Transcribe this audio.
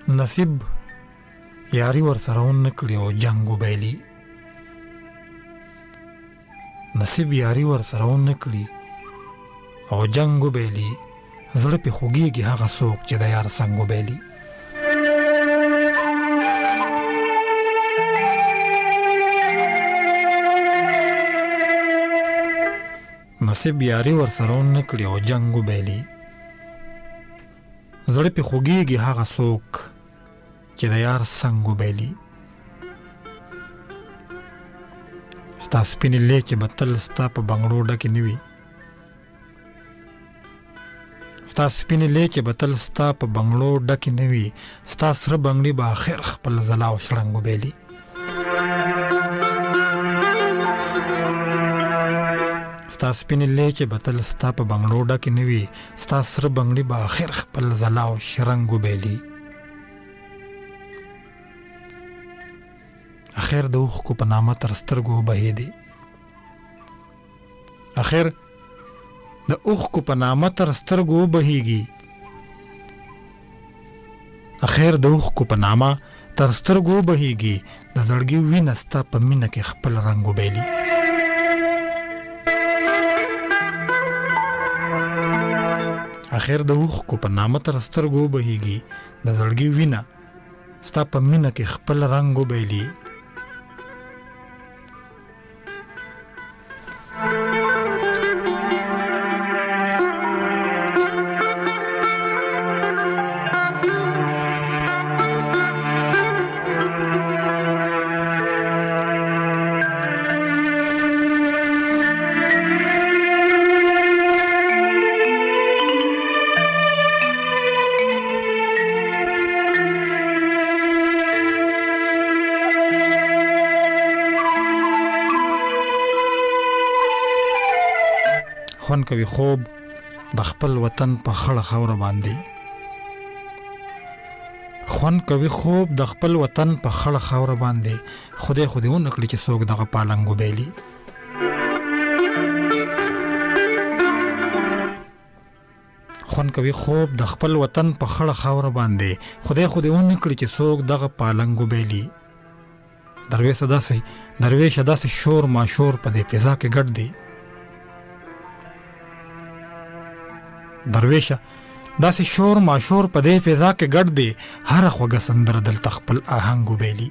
نصیب یاری ور سره ونه کړي او جنګ وبایلي. نصیب یاری ور سره ونه کړي او جنګ وبایلي. زړه پې خوږېږي هغه څوک چې د یار څنګ وبایلي. نصیب یاری ور سره ونه کړي او جنګ وبایلي. زړه پې خوږېږي هغه څوک چې د یار څنګ وبایلي. ستا سپینې لیچې به تل ستا په بنګړو ډکې نه وي. ستا سپینې لیچې به تل ستا په بنګړو ډکې نه وي. ستا سره بنګړي به آخر خپل ځلا او شړنګ وبایلي. ستا سپینې لیچې به تل ستا په بنګړو ډکې نه وي. ستا سره بنګړي به آخر خپل ځلا او شړنګ وبایلي. اخر د اوښکو په نامه تر سترګو بهېدې. اخر د اوښکو په نامه تر سترګو بهېږي. اخر د اوښکو په نامه تر سترګو بهېږي. د زړګي وینه ستا په مینه کې خپل رنګ وبایلي. اخر د اوښکو په نامه تر سترګو بهېږي. د زړګي وینه ستا په مینه کې خپل رنګ وبایلي. خوند کوي خوب د خپل وطن په خړه خاوره باندې. خوند کوي خوب د خپل وطن په خړه خاوره باندې. خدای خو دې ونه کړي چې څوک دغه پالنګ وبایلي. خوند کوي خوب د خپل وطن په خړه خاوره باندې. خدای خو دې ونه کړي چې څوک دغه پالنګ وبایلي. درویشه داسې شور ماشور په دې فضا کې ګډ دی. درویشه داسې شور ماشور په دې فضا کې ګډ دی. هره خوږه سندره دلته خپل آهنګ وبایلي.